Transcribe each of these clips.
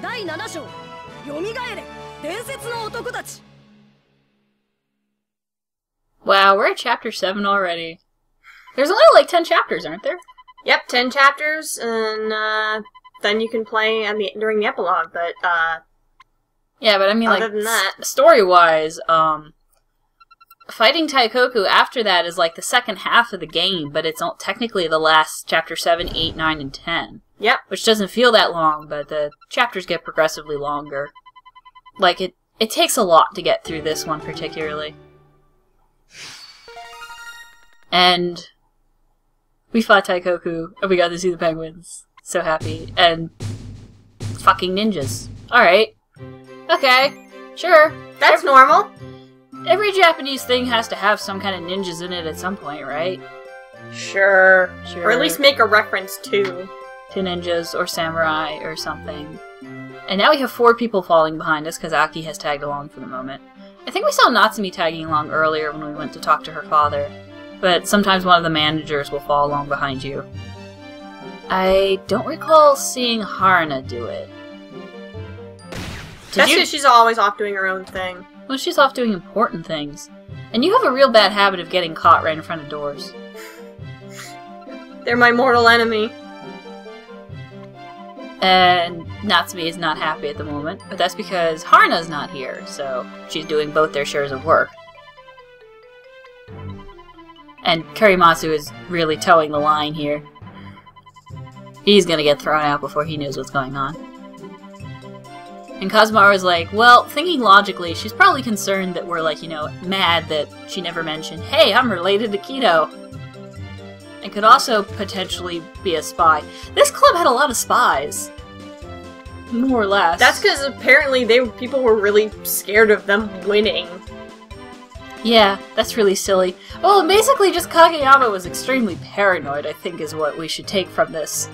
第7章よみがえれ伝説の男たち Wow, we're at chapter 7 already. There's only like 10 chapters, aren't there? Yep, 10 chapters, and then you can play during the epilogue, but yeah, but I mean, other like, than that, story-wise, fighting Taikoku after that is like the second half of the game, but it's technically the last chapter 7, 8, 9, and 10. Yep. Which doesn't feel that long, but the chapters get progressively longer. Like, it takes a lot to get through this one particularly. And we fought Taikoku, and we got to see the penguins. So happy. And fucking ninjas. Alright. Okay. Sure. that's normal. Every Japanese thing has to have some kind of ninjas in it at some point, right? Sure. Sure. Or at least make a reference to ninjas or samurai or something. And now we have 4 people falling behind us because Aki has tagged along for the moment. I think we saw Natsumi tagging along earlier when we went to talk to her father. But sometimes one of the managers will fall along behind you. I don't recall seeing Haruna do it. That's because she's always off doing her own thing. Well, she's off doing important things. And you have a real bad habit of getting caught right in front of doors. They're my mortal enemy. And Natsumi is not happy at the moment, but that's because Haruna's not here, so she's doing both their shares of work. And Karimatsu is really towing the line here. He's gonna get thrown out before he knows what's going on. And Kazumaru's like, well, thinking logically, she's probably concerned that we're, like, you know, mad that she never mentioned, hey, I'm related to Kido. And could also potentially be a spy. This club had a lot of spies. More or less. That's because apparently people were really scared of them winning. Yeah, that's really silly. Well, basically just Kageyama was extremely paranoid, I think is what we should take from this.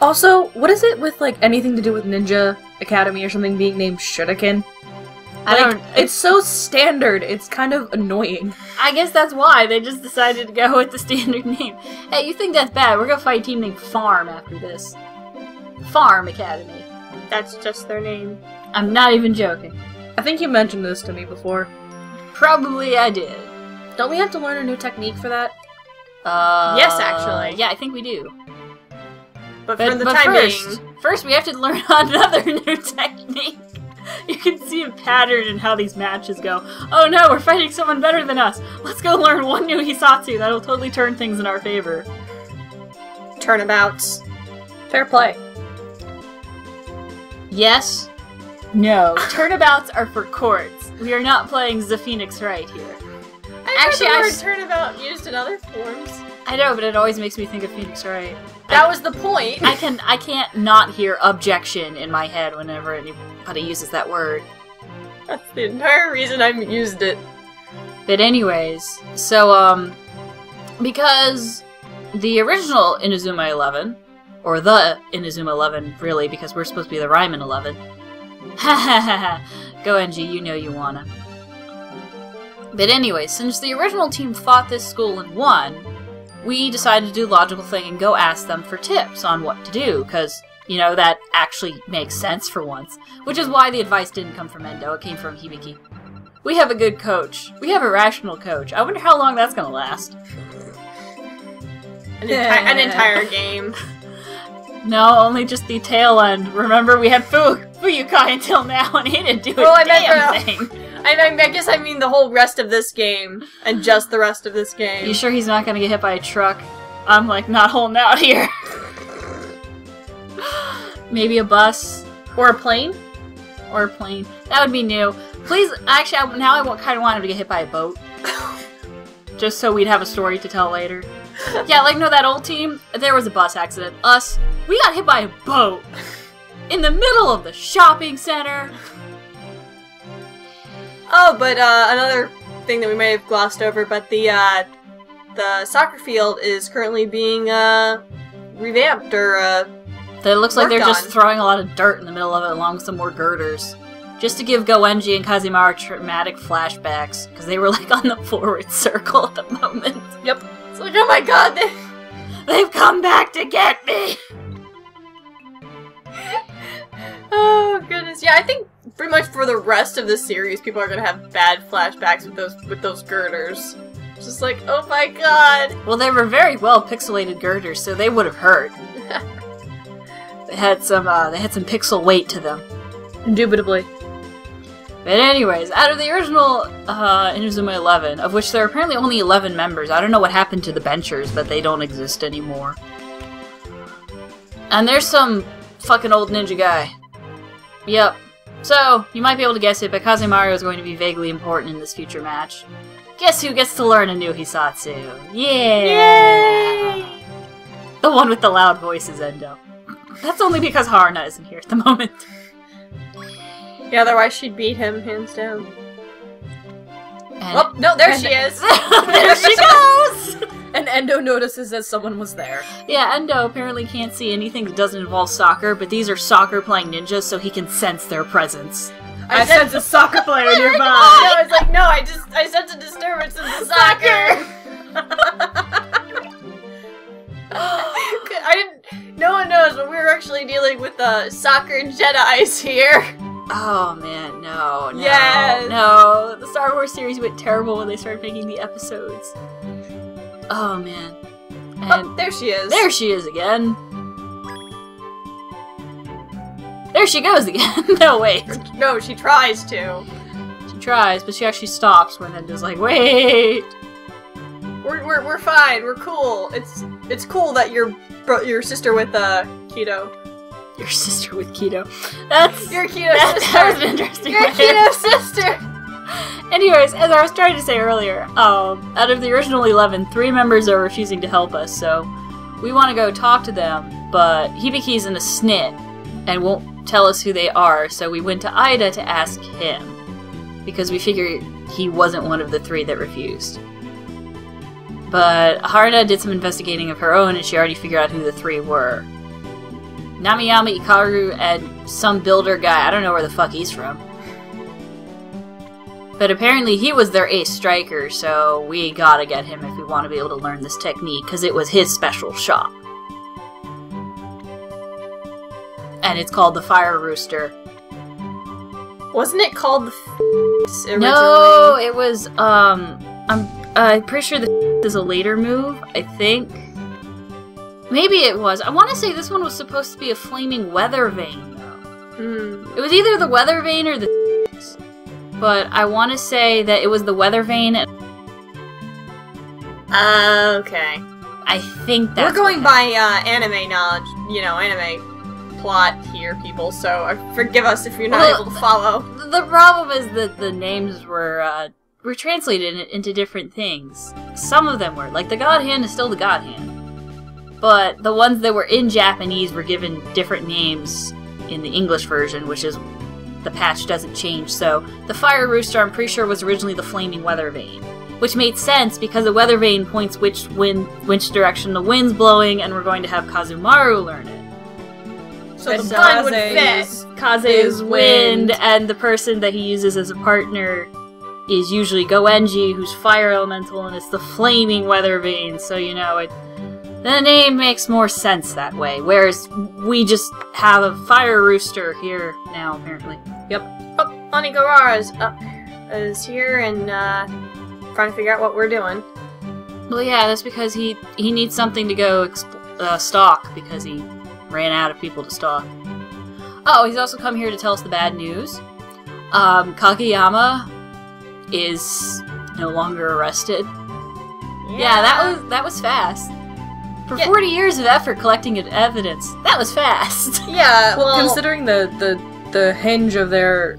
Also, what is it with, like, anything to do with Ninja Academy or something being named Shuriken? It's so standard, it's kind of annoying. I guess that's why they just decided to go with the standard name. Hey, you think that's bad? We're gonna fight a team named Farm after this. Farm Academy. That's just their name. I'm not even joking. I think you mentioned this to me before. Probably I did. Don't we have to learn a new technique for that? Yes, actually. Yeah, I think we do. But for the time being... First we have to learn another new technique. You can see a pattern in how these matches go. Oh no, we're fighting someone better than us. Let's go learn one new Hisatsu. That'll totally turn things in our favor. Turnabouts. Fair play. Yes. No. Turnabouts are for courts. We are not playing the Phoenix Wright here. Actually, I heard turnabout used in other forms. I know, but it always makes me think of Phoenix Wright. That was the point. I can't not hear objection in my head whenever anybody uses that word. That's the entire reason I used it. But anyways, so, because the original Inazuma 11, or the Inazuma 11, really, because we're supposed to be the Ryman 11. Ha ha ha ha. Go NG, you know you wanna. But anyway, since the original team fought this school and won, we decided to do the logical thing and go ask them for tips on what to do, because, you know, that actually makes sense for once. Which is why the advice didn't come from Endo, it came from Hibiki. We have a good coach. We have a rational coach. I wonder how long that's gonna last. An entire game. No, only just the tail end. Remember, we had Fuyukai until now, and he didn't do a damn thing. I guess I mean the whole rest of this game, and just the rest of this game. You sure he's not gonna get hit by a truck? I'm, like, not holding out here. Maybe a bus. Or a plane? Or a plane. That would be new. Please, actually, now I kind of want him to get hit by a boat. Just so we'd have a story to tell later. Yeah, like, no, that old team, there was a bus accident. Us, we got hit by a boat. In the middle of the shopping center. Oh, but another thing that we may have glossed over, but the soccer field is currently being revamped or it looks like they're just on. throwing a lot of dirt in the middle of it along with some more girders. Just to give Goenji and Kazimaru traumatic flashbacks, because they were like on the forward circle at the moment. Yep. It's like, oh my god, they've come back to get me! Oh goodness, yeah. I think pretty much for the rest of the series, people are gonna have bad flashbacks with those girders. It's just like, oh my god. Well, they were very well pixelated girders, so they would have hurt. They had some pixel weight to them. Indubitably. But anyways, out of the original Inazuma 11, of which there are apparently only 11 members, I don't know what happened to the benchers, but they don't exist anymore. And there's some fucking old ninja guy. Yep. So, you might be able to guess it, but Kazemaru is going to be vaguely important in this future match. Guess who gets to learn a new Hisatsu? Yeah! Yay! The one with the loud voice is Endo. That's only because Haruna isn't here at the moment. Yeah, otherwise she'd beat him, hands down. And Oh, no, there she is! there she goes! And Endo notices that someone was there. Yeah, Endo apparently can't see anything that doesn't involve soccer, but these are soccer-playing ninjas, so he can sense their presence. I sense a soccer player nearby! No, I was like, no, I sense a disturbance in the soccer! No one knows, but we're actually dealing with soccer Jedis here. Oh man, no. Yes. No. The Star Wars series went terrible when they started making the episodes. Oh man. And Oh, there she is. there she is again. There she goes again. No, wait. No, she tries to. She tries, but she actually stops when Endo's like, wait. We're fine. We're cool. It's cool that your sister with keto. Your sister with keto. That's Your keto sister. that was an interesting Your way. keto sister. Anyways, as I was trying to say earlier, out of the original 11, 3 members are refusing to help us, so we want to go talk to them, but Hibiki's in a snit and won't tell us who they are, so we went to Ida to ask him, because we figured he wasn't one of the 3 that refused. But Haruna did some investigating of her own, and she already figured out who the 3 were. Namiyama, Ikaru, and some builder guy. I don't know where the fuck he's from. But apparently he was their ace striker, so we gotta get him if we want to be able to learn this technique, because it was his special shot. And it's called the Fire Rooster. Wasn't it called the originally? No, it was, I'm pretty sure the is a later move, I think. Maybe it was. I want to say this one was supposed to be a flaming weather vane, though. It was either the weather vane or the but I want to say that it was the weather vane. Okay. I think that's We're going what by anime knowledge, anime plot here, people, so forgive us if you're not Well, able to follow. the problem is that the names were translated into different things. Some of them were. Like, the God Hand is still the God Hand. But the ones that were in Japanese were given different names in the English version, which is the patch doesn't change. So the Fire Rooster, I'm pretty sure, was originally the Flaming Weather Vane, which made sense because the weather vane points which direction the wind's blowing, and we're going to have Kazumaru learn it. So the pun would fit. Kaze is wind, and the person that he uses as a partner is usually Goenji, who's fire elemental, and it's the Flaming Weather Vane. So the name makes more sense that way, whereas we just have a Fire Rooster here now, apparently. Yep. Oh, Onigawara is here and trying to figure out what we're doing. Well, yeah, that's because he needs something to go stalk, because he ran out of people to stalk. Oh, he's also come here to tell us the bad news. Kageyama is no longer arrested. Yeah, that was fast. For 40 years of effort collecting evidence, that was fast. Yeah, Well, considering the hinge of their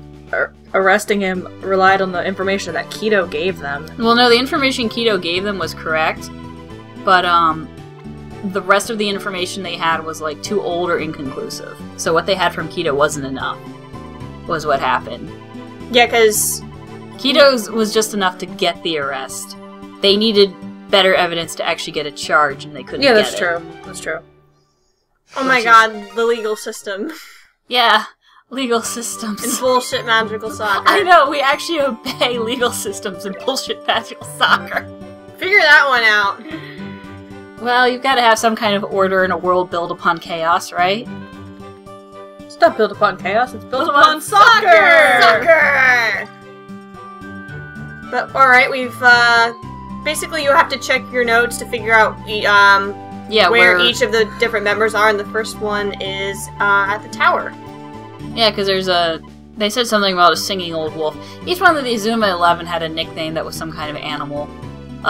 arresting him relied on the information that Keto gave them. Well, no, the information Keto gave them was correct, but the rest of the information they had was like too old or inconclusive. So what they had from Keto wasn't enough. Was what happened. Yeah, because Keto's was just enough to get the arrest. They needed better evidence to actually get a charge, and they couldn't get it. Yeah, that's true. That's true. oh my god, the legal system Yeah, legal systems. and bullshit magical soccer. I know, we actually obey legal systems and bullshit magical soccer. Figure that one out. Well, you've got to have some kind of order in a world built upon chaos, right? It's not built upon chaos, it's built Built upon upon soccer! Soccer! But, alright, we've, basically you have to check your notes to figure out, Yeah, where each of the different members are, and the first one is, at the tower. Yeah, because there's a... They said something about a singing old wolf. Each one of the Inazuma 11 had a nickname that was some kind of animal.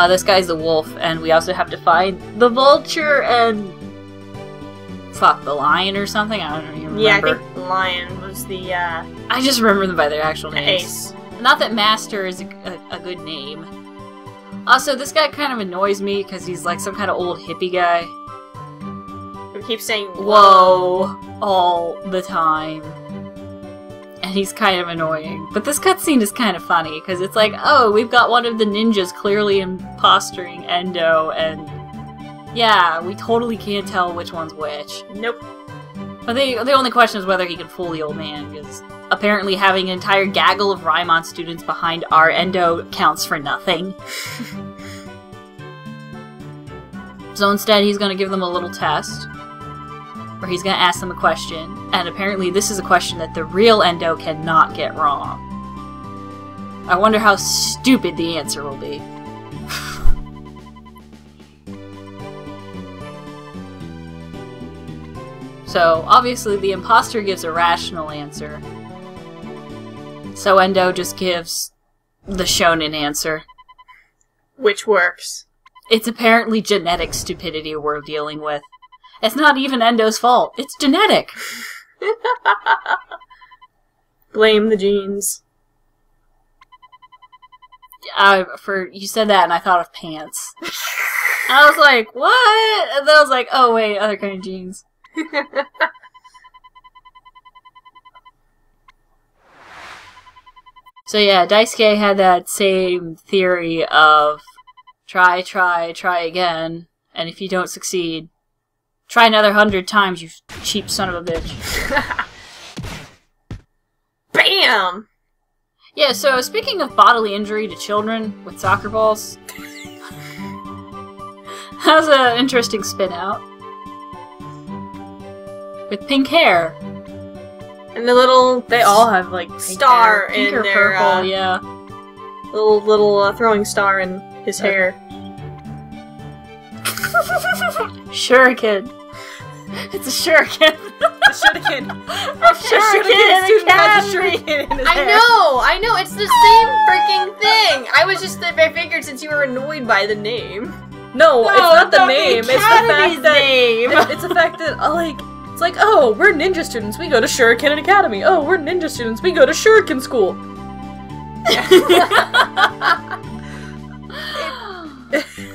This guy's the wolf, and we also have to find the vulture and... Fuck, the lion or something? I don't even remember. Yeah, I think the lion was the, I just remember them by their actual names. ace. Not that Master is a good name. Also, this guy kind of annoys me because he's like some kind of old hippie guy. We keep saying, Whoa, all the time. And he's kind of annoying. But this cutscene is kind of funny, because it's like, oh, we've got one of the ninjas clearly imposturing Endo, and yeah, we totally can't tell which one's which. Nope. But the only question is whether he can fool the old man, because apparently having an entire gaggle of Raimon students behind our Endo counts for nothing. So instead, he's going to give them a little test, where he's going to ask them a question, and apparently this is a question that the real Endo cannot get wrong. I wonder how stupid the answer will be. So, obviously the imposter gives a rational answer. So Endo just gives the shonen answer. Which works. It's apparently genetic stupidity we're dealing with. It's not even Endo's fault. It's genetic. Blame the genes. You said that and I thought of pants. I was like, what? And then I was like, oh wait, other kind of jeans. So yeah, Daisuke had that same theory of try again, and if you don't succeed, try another 100 times, you cheap son of a bitch. BAM! Yeah, so speaking of bodily injury to children with soccer balls, that was an interesting spin out. With pink hair. And the little... They all have, like, pink star hair. Pink in or their, purple, yeah. Little throwing star in his hair. Shuriken. It's a shuriken. A shuriken. A shuriken has a shuriken in his hair. I know, it's the same freaking thing! I figured since you were annoyed by the name. No, it's not the name. It's the Academy's fact that name. It's the fact that it's like, oh, we're ninja students. We go to Shuriken Academy. Oh, we're ninja students. We go to Shuriken School.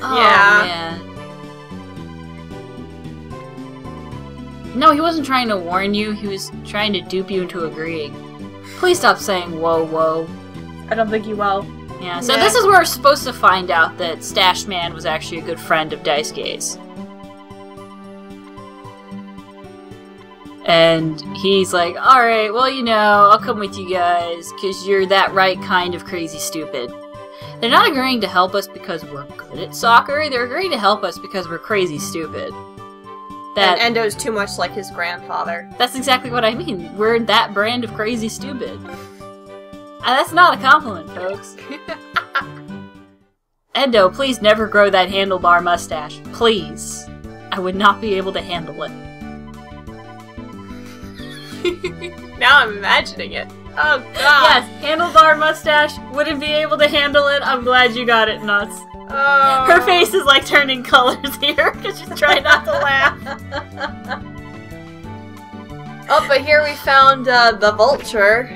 Oh, Yeah. man. No, he wasn't trying to warn you. He was trying to dupe you into agreeing. Please stop saying whoa, whoa. I don't think you will. Yeah, so Yeah. this is where we're supposed to find out that Stash Man was actually a good friend of Daisuke's. And he's like, alright, well, you know, I'll come with you guys, because you're that right kind of crazy stupid. They're not agreeing to help us because we're good at soccer, they're agreeing to help us because we're crazy stupid. And Endo's too much like his grandfather. That's exactly what I mean. We're that brand of crazy stupid. And that's not a compliment, folks. Endo, please never grow that handlebar mustache. Please. I would not be able to handle it. Now I'm imagining it. Oh god. Yes, handlebar mustache. Wouldn't be able to handle it. I'm glad you got it, Nuts. Oh. Her face is like turning colors here because she's trying not to laugh. Oh, but here we found the vulture.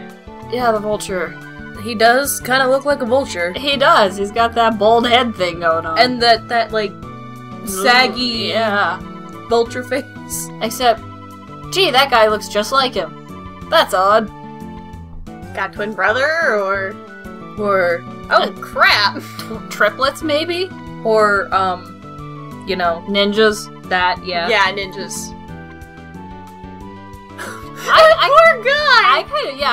Yeah, the vulture. He does kind of look like a vulture. He does. He's got that bald head thing going on. And that like, saggy Yeah. vulture face. Except, gee, that guy looks just like him. That's odd. Got a twin brother, or Or, crap! Triplets, maybe? or, you know, Ninjas. that, yeah. Yeah, ninjas. Poor guy!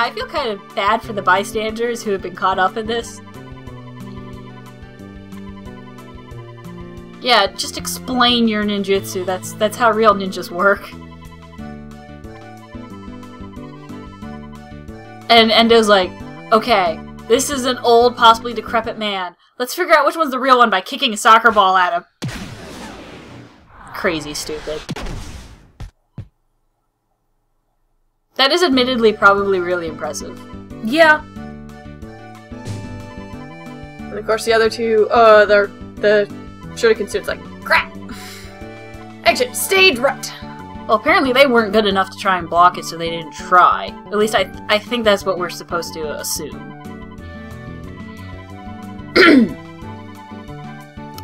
I feel kind of bad for the bystanders who have been caught up in this. Yeah, just explain your ninjutsu. That's how real ninjas work. And Endo's like, okay, this is an old, possibly decrepit man. Let's figure out which one's the real one by kicking a soccer ball at him. Crazy stupid. That is admittedly probably really impressive. Yeah. And of course the other two, the shuriken students like, crap! Exit, stage right! Well, apparently they weren't good enough to try and block it, so they didn't try. At least I think that's what we're supposed to assume.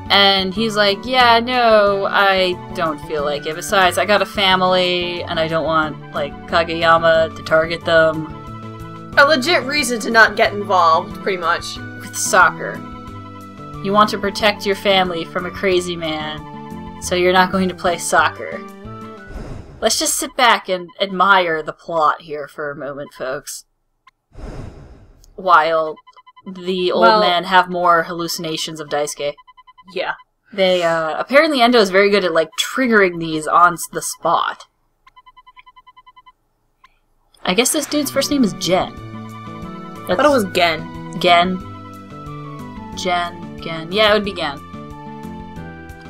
And he's like, yeah, no, I don't feel like it. Besides, I got a family, and I don't want, like, Kageyama to target them. A legit reason to not get involved, pretty much. With soccer. You want to protect your family from a crazy man, so you're not going to play soccer. Let's just sit back and admire the plot here for a moment, folks. While the old men have more hallucinations of Daisuke. Yeah. They, apparently Endo is very good at, like, triggering these on the spot. I guess this dude's first name is Gen. I thought it was Gen. Gen. Yeah, it would be Gen.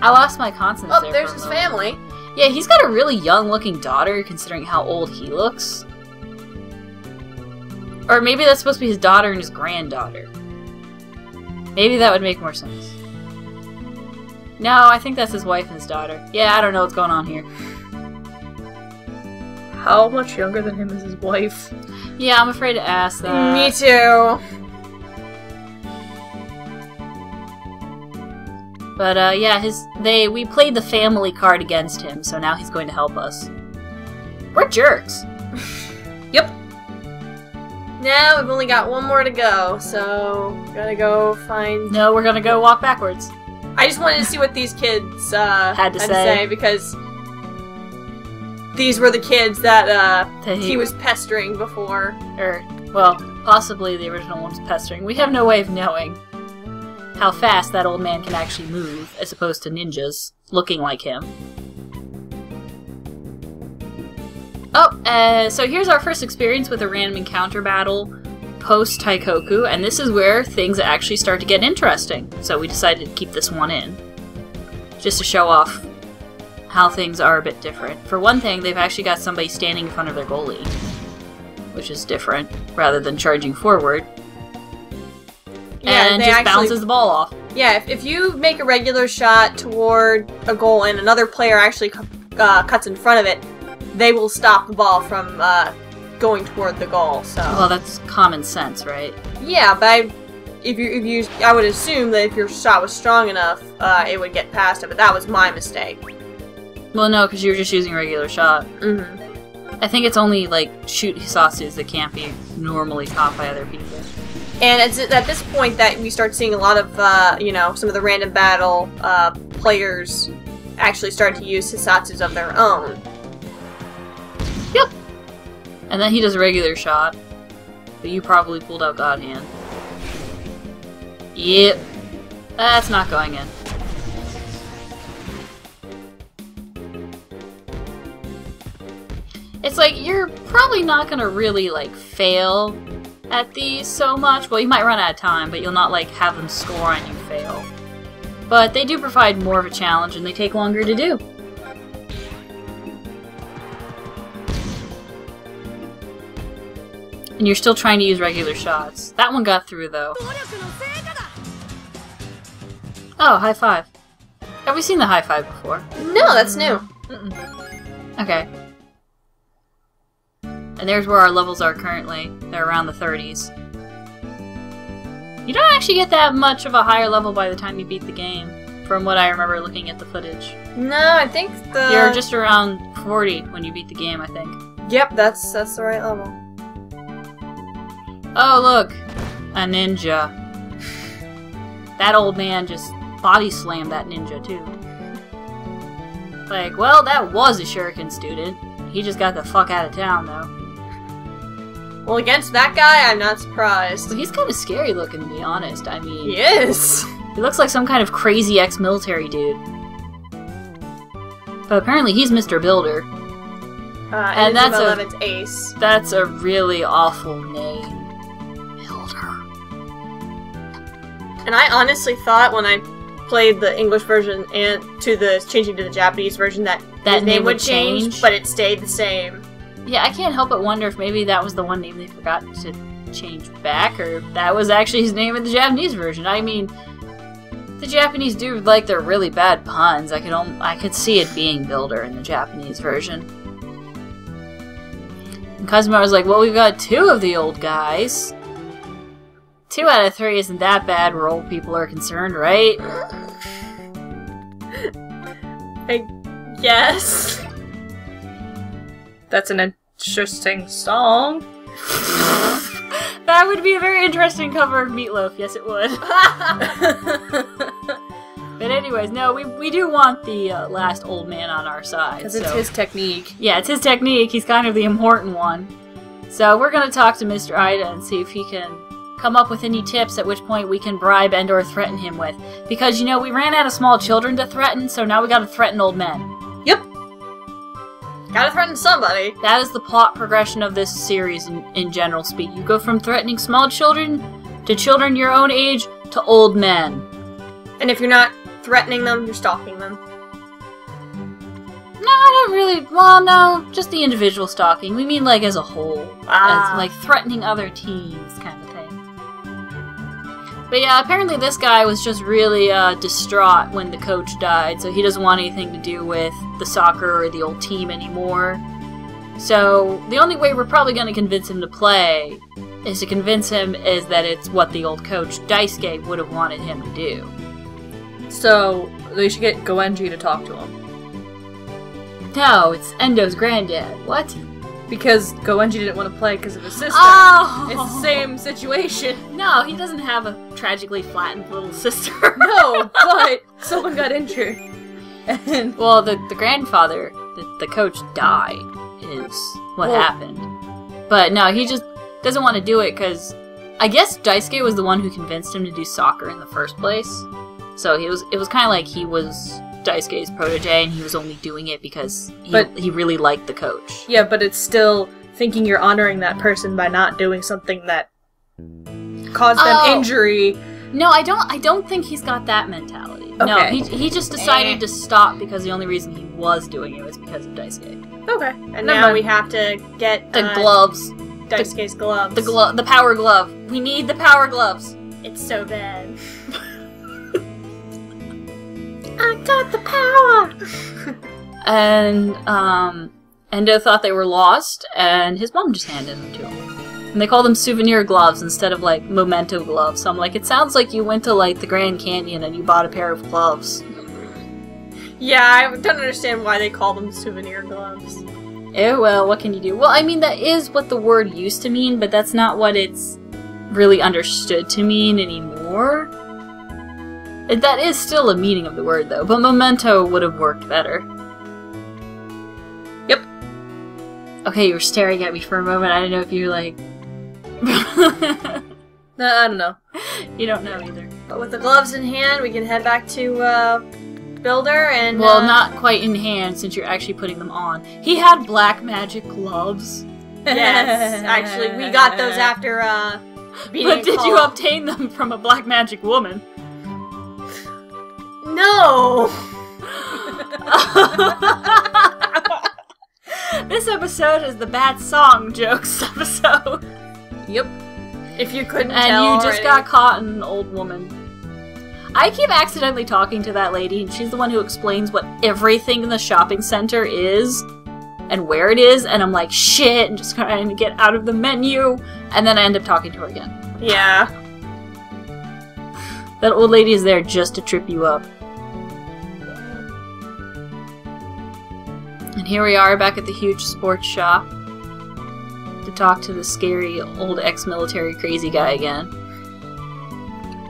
I lost my consonants there. Oh, there's his family. Yeah, he's got a really young-looking daughter, considering how old he looks. Or maybe that's supposed to be his daughter and his granddaughter. Maybe that would make more sense. No, I think that's his wife and his daughter. Yeah, I don't know what's going on here. How much younger than him is his wife? Yeah, I'm afraid to ask that. Me too. But, yeah, we played the family card against him, so now he's going to help us. We're jerks. Yep. Now we've only got one more to go, so gotta go find... No, we're gonna go walk backwards. I just wanted to see what these kids had to say, because these were the kids that he was pestering before. Or, well, possibly the original one's pestering. We have no way of knowing how fast that old man can actually move, as opposed to ninjas looking like him. Oh, so here's our first experience with a random encounter battle post-Taikoku, and this is where things actually start to get interesting. So we decided to keep this one in, just to show off how things are a bit different. For one thing, they've actually got somebody standing in front of their goalie, which is different, rather than charging forward. Yeah, and just bounces the ball off. Yeah, if you make a regular shot toward a goal and another player actually cuts in front of it, they will stop the ball from going toward the goal. So. Well, that's common sense, right? Yeah, but I would assume that if your shot was strong enough, it would get past it. But that was my mistake. Well, no, because you were just using a regular shot. Mm-hmm. I think it's only like shoot hisatsus that can't be normally caught by other people. And it's at this point that we start seeing a lot of, some of the random battle players actually start to use hisatsus of their own. Yep. And then he does a regular shot, but you probably pulled out God Hand. Yep. That's not going in. It's like, you're probably not gonna really, like, fail at these so much. Well, you might run out of time, but you'll not, like, have them score on you fail. But they do provide more of a challenge, and they take longer to do. And you're still trying to use regular shots. That one got through, though. Oh, high five. Have we seen the high five before? No, that's new. Okay. And there's where our levels are currently. They're around the 30s. You don't actually get that much of a higher level by the time you beat the game, from what I remember looking at the footage. No, I think You're just around 40 when you beat the game, I think. Yep, that's the right level. Oh, look! A ninja. That old man just body slammed that ninja, too. Like, well, that was a shuriken student. He just got the fuck out of town, though. Well, against that guy, I'm not surprised. Well, he's kind of scary looking, to be honest. I mean... He is! He looks like some kind of crazy ex-military dude. But apparently he's Mr. Builder. And that's 11's Ace. That's a really awful name. Builder. And I honestly thought when I played the English version and changing to the Japanese version that his name would change, but it stayed the same. Yeah, I can't help but wonder if maybe that was the one name they forgot to change back, or if that was actually his name in the Japanese version. I mean, the Japanese do like their really bad puns. I could see it being Builder in the Japanese version. And Kazuma was like, well, we've got 2 of the old guys. 2 out of 3 isn't that bad where old people are concerned, right? I guess. That's an interesting song. That would be a very interesting cover of Meatloaf, yes it would. But anyways, no, we do want the last old man on our side. Because it's his technique. Yeah, it's his technique. He's kind of the important one. So we're going to talk to Mr. Ida and see if he can come up with any tips at which point we can bribe and or threaten him with. Because, you know, we ran out of small children to threaten, so now we gotta threaten old men. Yep. Gotta threaten somebody. That is the plot progression of this series in general speak. You go from threatening small children to children your own age to old men. And if you're not threatening them, you're stalking them. No, I don't really. Well, no, just the individual stalking. We mean like as a whole. As like threatening other teens kind of thing. But yeah, apparently this guy was just really distraught when the coach died, so he doesn't want anything to do with the soccer or the old team anymore. So the only way we're probably going to convince him to play is to convince him is that it's what the old coach Daisuke would have wanted him to do. So they should get Goenji to talk to him. No, it's Endo's granddad. What? Because Goenji didn't want to play because of his sister. Oh! It's the same situation. No, he doesn't have a tragically flattened little sister. No, but someone got injured. And well, the grandfather, the coach, died, is what happened. But no, he just doesn't want to do it because I guess Daisuke was the one who convinced him to do soccer in the first place. So it was kind of like he was Daisuke's protege, and he was only doing it because he really liked the coach. Yeah, but it's still thinking you're honoring that person by not doing something that caused them injury. No, I don't think he's got that mentality. Okay. No, he just decided to stop because the only reason he was doing it was because of Daisuke. Okay. And now we have to get the gloves. Daisuke's gloves. The power glove. We need the power gloves. It's so bad. I got the power! And, Endo thought they were lost, and his mom just handed them to him. And they call them souvenir gloves instead of, like, memento gloves. So I'm like, it sounds like you went to, like, the Grand Canyon and you bought a pair of gloves. Yeah, I don't understand why they call them souvenir gloves. Eh, well, what can you do? Well, I mean, that is what the word used to mean, but that's not what it's really understood to mean anymore. That is still a meaning of the word, though, but memento would have worked better. Yep. Okay, you were staring at me for a moment. I didn't know if you were like... No, I don't know. You don't know either. But with the gloves in hand, we can head back to, Builder and... Well, not quite in hand, since you're actually putting them on. He had black magic gloves. Yes, actually, we got those after, beating But did you obtain them from a black magic woman? No! This episode is the bad song jokes episode. Yep. If you couldn't and tell you just got caught in an old woman. I keep accidentally talking to that lady, and she's the one who explains what everything in the shopping center is and where it is, and I'm like, shit, and just trying to get out of the menu, and then I end up talking to her again. Yeah. That old lady is there just to trip you up. And here we are back at the huge sports shop to talk to the scary old ex-military crazy guy again.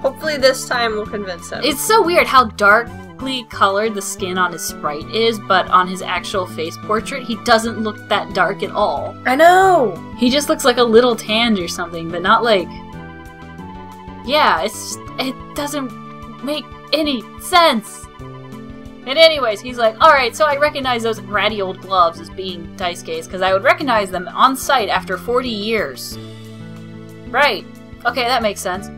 Hopefully this time we'll convince him. It's so weird how darkly colored the skin on his sprite is, but on his actual face portrait, he doesn't look that dark at all. I know! He just looks like a little tanned or something, but not like... Yeah, it doesn't make any sense. And anyways, he's like, alright, so I recognize those ratty old gloves as being Daisuke's, because I would recognize them on sight after 40 years. Right. Okay, that makes sense.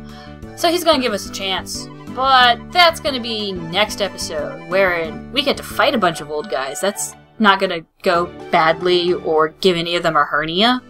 So he's gonna give us a chance. But that's gonna be next episode, wherein we get to fight a bunch of old guys. That's not gonna go badly or give any of them a hernia.